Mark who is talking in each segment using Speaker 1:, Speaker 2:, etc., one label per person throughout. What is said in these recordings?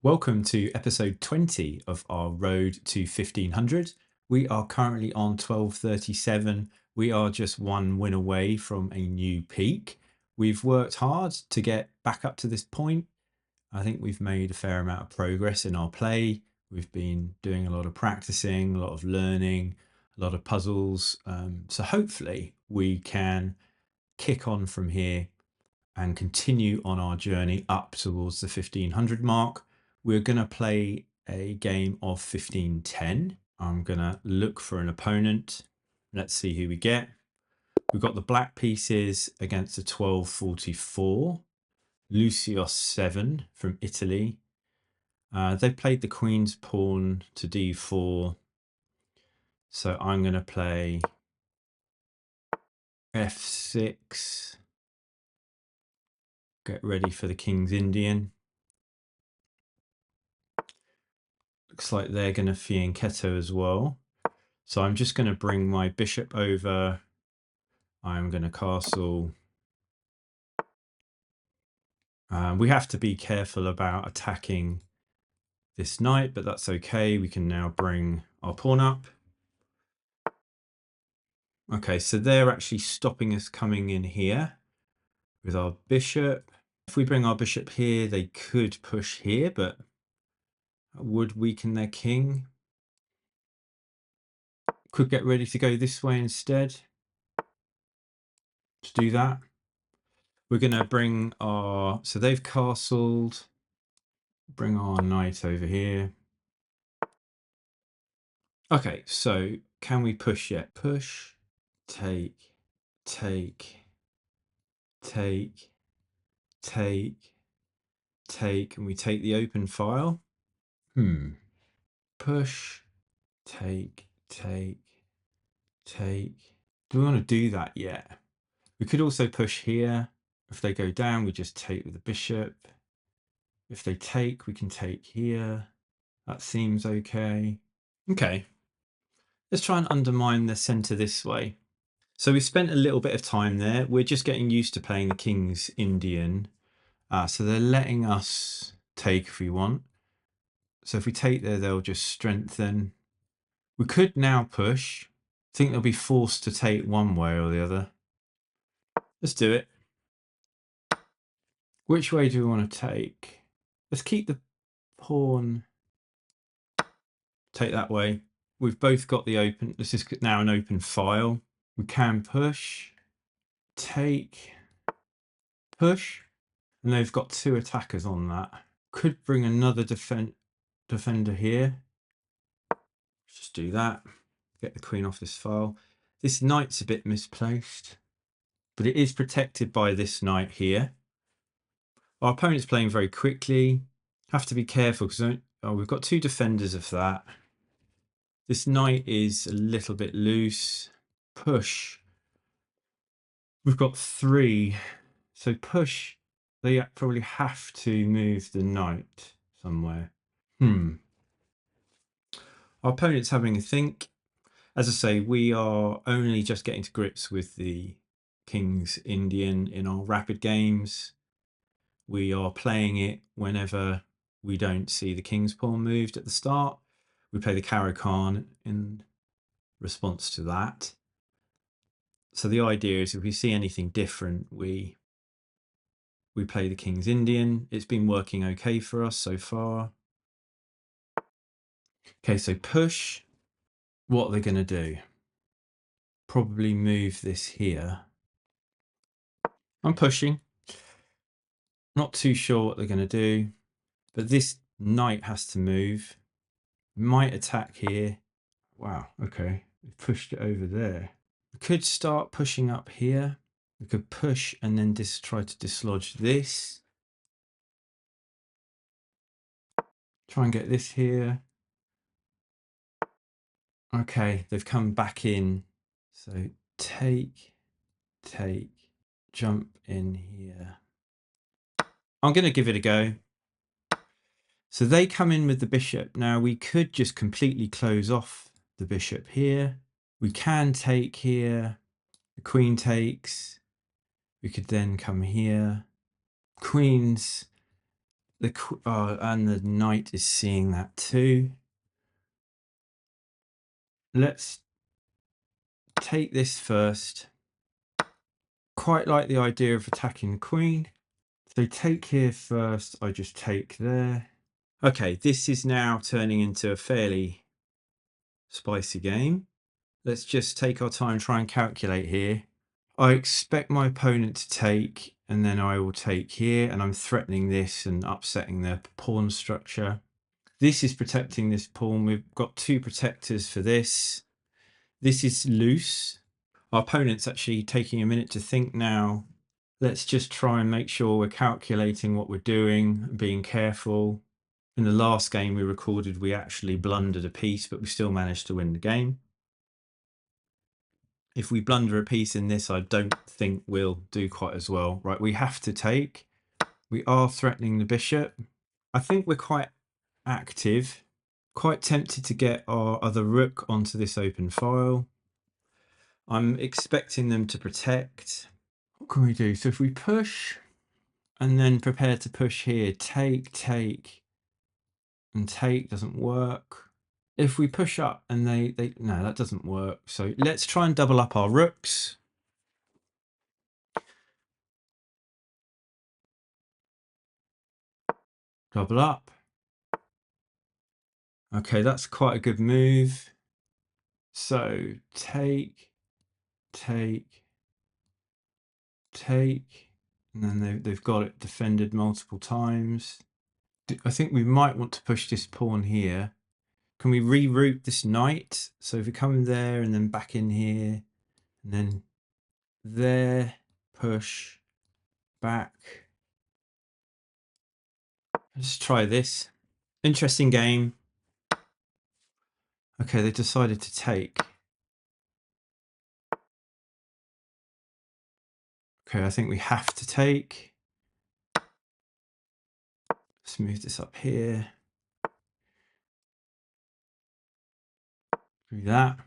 Speaker 1: Welcome to episode 20 of our road to 1500. We are currently on 1237. We are just one win away from a new peak. We've worked hard to get back up to this point. I think we've made a fair amount of progress in our play. We've been doing a lot of practicing, a lot of learning, a lot of puzzles. So hopefully we can kick on from here and continue on our journey up towards the 1500 mark. We're going to play a game of 1510. I'm going to look for an opponent. Let's see who we get. We've got the black pieces against the 1244. Lucius 7 from Italy. They played the queen's pawn to d4. So I'm going to play f6. Get ready for the King's Indian. Looks like they're going to fianchetto as well. So I'm just going to bring my bishop over. I'm going to castle. We have to be careful about attacking this knight, but that's okay. We can now bring our pawn up. Okay, so they're actually stopping us coming in here with our bishop. If we bring our bishop here, they could push here, but that would weaken their king. Could get ready to go this way instead. Let's do that. We're going to bring our... So they've castled. Bring our knight over here. Okay, so can we push yet? Push, take, take, take, take, take, and we take the open file. Push, take, take, take. Do we want to do that yet? We could also push here. If they go down, we just take with the bishop. If they take, we can take here. That seems okay. Okay. Let's try and undermine the center this way. So we spent a little bit of time there. We're just getting used to playing the King's Indian. So they're letting us take if we want. So if we take there, they'll just strengthen. We could now push. I think they'll be forced to take one way or the other. Let's do it. Which way do we want to take? Let's keep the pawn. Take that way. We've both got the open. This is now an open file. We can push. Take. Push. And they've got two attackers on that. Could bring another defender here. Just do that. Get the queen off this file. This knight's a bit misplaced, but it is protected by this knight here. Our opponent's playing very quickly. Have to be careful because we've got two defenders of that. This knight is a little bit loose. Push. We've got three. So push. They probably have to move the knight somewhere. Our opponent's having a think. As I say, we are only just getting to grips with the King's Indian in our rapid games. We are playing it whenever we don't see the King's pawn moved at the start. We play the Caro-Kann in response to that. So the idea is if we see anything different, we play the King's Indian. It's been working okay for us so far. Okay, so push. What are they going to do? Probably move this here. I'm pushing. Not too sure what they're going to do, but this knight has to move. Might attack here. Wow, okay. We've pushed it over there. We could start pushing up here. We could push and then just try to dislodge this. Try and get this here. Okay, they've come back in. So take, jump in here. I'm going to give it a go. So they come in with the bishop. Now we could just completely close off the bishop here. We can take here. The queen takes. We could then come here. Queen's And the knight is seeing that too. Let's take this first. Quite like the idea of attacking the queen. So take here first. I just take there. Okay, this is now turning into a fairly spicy game. Let's just take our time, try and calculate here. I expect my opponent to take, and then I will take here, and I'm threatening this and upsetting their pawn structure. This is protecting this pawn. We've got two protectors for this. This is loose. Our opponent's actually taking a minute to think now. Let's just try and make sure we're calculating what we're doing, being careful. In the last game we recorded, we actually blundered a piece, but we still managed to win the game. If we blunder a piece in this, I don't think we'll do quite as well. Right, we have to take. We are threatening the bishop. I think we're quite active. Quite tempted to get our other rook onto this open file. I'm expecting them to protect. What can we do? So if we push and then prepare to push here, take, and take doesn't work. If we push up and no, that doesn't work. So let's try and double up our rooks. Double up. Okay, that's quite a good move. So take, and then they've got it defended multiple times. I think we might want to push this pawn here. Can we reroute this knight? So if we come there and then back in here, and then there, push, back. Let's try this. Interesting game. Okay, they decided to take. Okay, I think we have to take. Let's move this up here. Do that.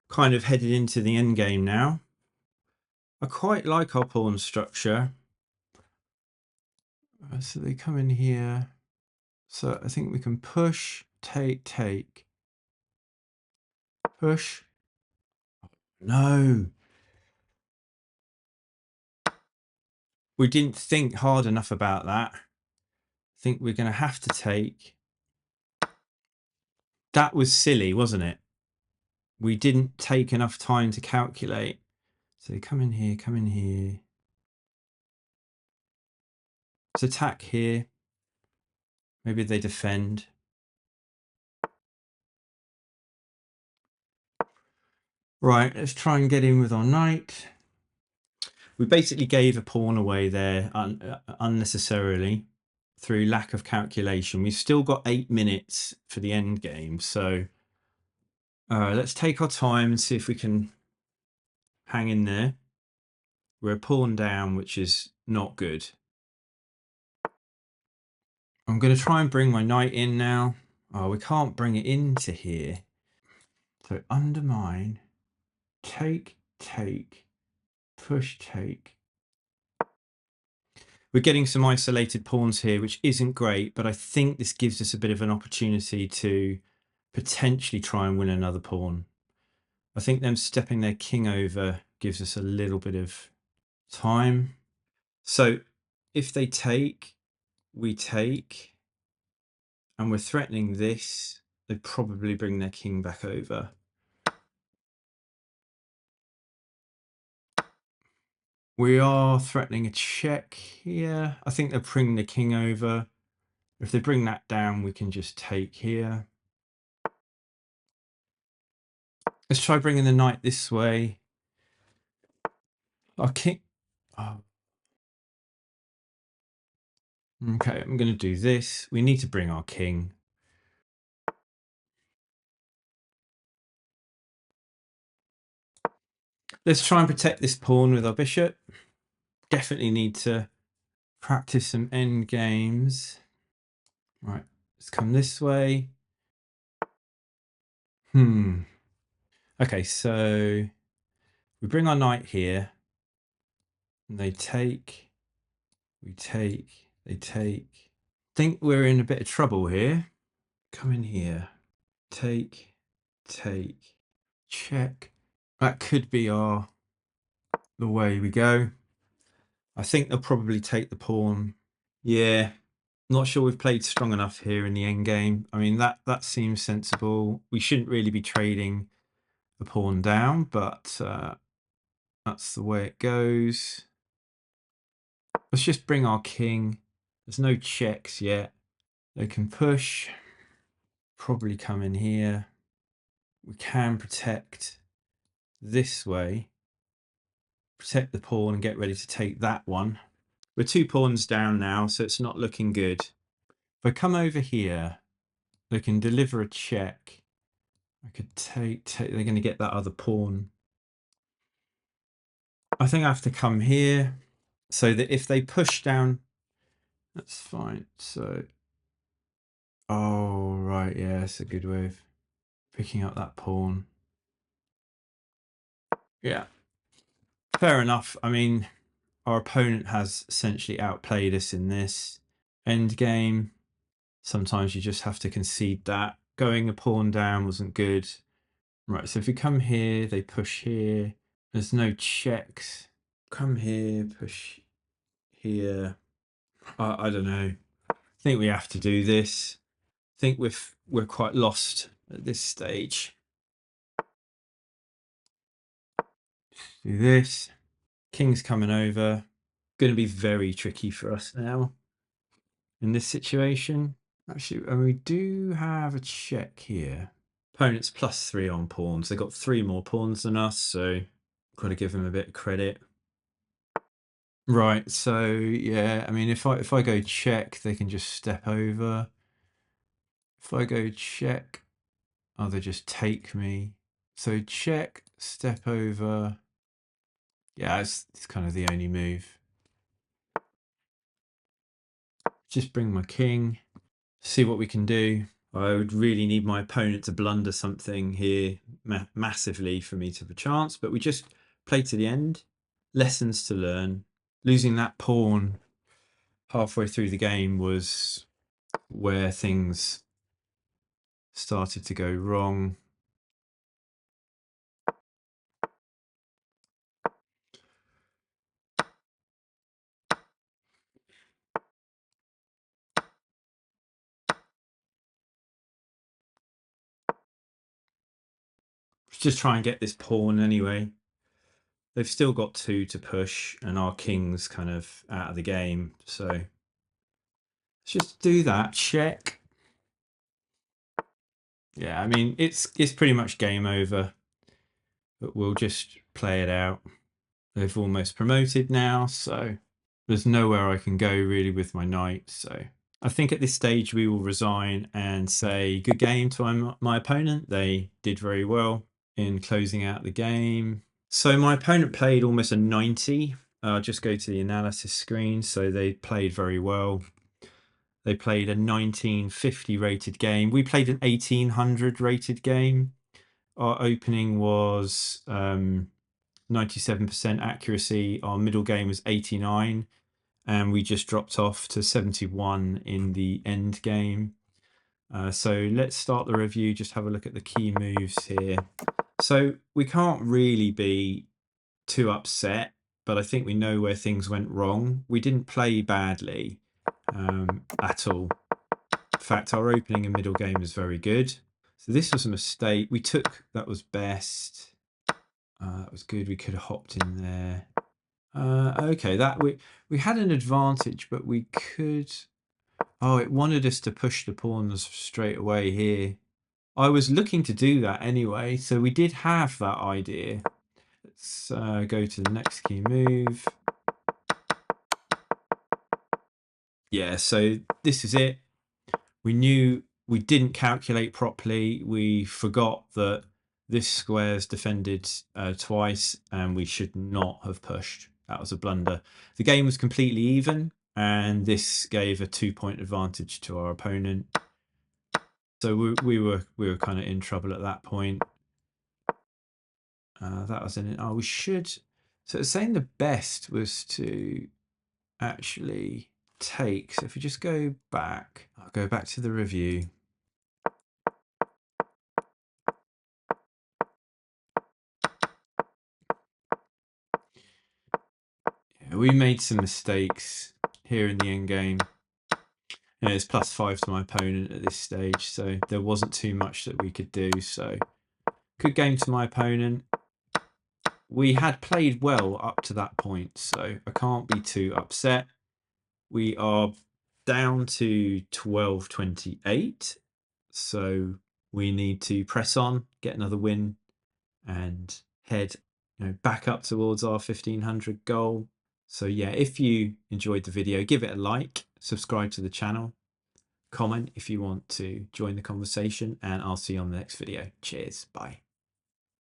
Speaker 1: Kind of headed into the end game now. I quite like our pawn structure. So they come in here. So I think we can push, take. Push. No. We didn't think hard enough about that. I think we're going to have to take. That was silly, wasn't it? We didn't take enough time to calculate. So come in here, come in here. Let's attack here. Maybe they defend. Right, let's try and get in with our knight. We basically gave a pawn away there unnecessarily through lack of calculation. We've still got 8 minutes for the end game. So let's take our time and see if we can hang in there. We're a pawn down, which is not good. I'm going to try and bring my knight in now. Oh, we can't bring it into here. So undermine, take, push, take. We're getting some isolated pawns here, which isn't great, but I think this gives us a bit of an opportunity to potentially try and win another pawn. I think them stepping their king over gives us a little bit of time. So if they take, we take, and we're threatening this, they probably bring their king back over. We are threatening a check here. I think they're bringing the king over. If they bring that down, we can just take here. Let's try bringing the knight this way. Our king. Oh. Okay, I'm going to do this. We need to bring our king. Let's try and protect this pawn with our bishop. Definitely need to practice some end games. Right, let's come this way. Okay, so we bring our knight here. And they take, we take, They take. Think we're in a bit of trouble here. Come in here. Take, check. That could be the way we go. I think they'll probably take the pawn. Yeah, not sure we've played strong enough here in the end game. I mean, that seems sensible. We shouldn't really be trading the pawn down, but that's the way it goes. Let's just bring our king. There's no checks yet. They can push. Probably come in here. We can protect this way. Protect the pawn and get ready to take that one. We're 2 pawns down now, so it's not looking good. If I come over here, they can deliver a check. I could take they're going to get that other pawn. I think I have to come here so that if they push down, that's fine. So, oh, right. Yeah, it's a good way of picking up that pawn. Yeah. Fair enough. I mean, our opponent has essentially outplayed us in this end game. Sometimes you just have to concede that. Going a pawn down wasn't good. Right, so if we come here, they push here. There's no checks. Come here, push here. I don't know. I think we have to do this. I think we're quite lost at this stage. Do this. King's coming over. Going to be very tricky for us now in this situation. Actually, and we do have a check here. Opponent's +3 on pawns. They've got 3 more pawns than us, so got to give them a bit of credit. Right, so yeah, I mean, if I go check, they can just step over. If I go check, oh, they just take me. So check, step over. Yeah, it's kind of the only move. Just bring my king, see what we can do. I would really need my opponent to blunder something here massively for me to have a chance, but we just play to the end. Lessons to learn. Losing that pawn halfway through the game was where things started to go wrong. Just try and get this pawn anyway. They've still got 2 to push, and our king's kind of out of the game. So let's just do that. Check. Yeah, I mean, it's pretty much game over, but we'll just play it out. They've almost promoted now, so there's nowhere I can go really with my knight. So I think at this stage we will resign and say good game to my opponent. They did very well in closing out the game. So my opponent played almost a 90. I'll just go to the analysis screen. So they played very well. They played a 1950 rated game. We played an 1800 rated game. Our opening was 97% accuracy. Our middle game was 89, and we just dropped off to 71 in the end game. So let's start the review, just have a look at the key moves here. So we can't really be too upset, but I think we know where things went wrong. We didn't play badly at all. In fact, our opening and middle game was very good. So this was a mistake. We took, that was best. That was good. We could have hopped in there. Okay, that we had an advantage, but we could. Oh, it wanted us to push the pawns straight away here. I was looking to do that anyway, so we did have that idea. Let's go to the next key move. Yeah, so this is it. We knew we didn't calculate properly. We forgot that this square's defended twice, and we should not have pushed. That was a blunder. The game was completely even, and this gave a 2-point advantage to our opponent. So we were kind of in trouble at that point. That was in it. Oh, we should. So it's saying the best was to actually. take, so if we just go back, I'll go back to the review. Yeah, we made some mistakes here in the end game. And it's +5 to my opponent at this stage, so there wasn't too much that we could do. So good game to my opponent. We had played well up to that point, so I can't be too upset. We are down to 1228, so we need to press on, get another win, and head back up towards our 1500 goal. So yeah, if you enjoyed the video, give it a like, subscribe to the channel, comment if you want to join the conversation, and I'll see you on the next video. Cheers, bye.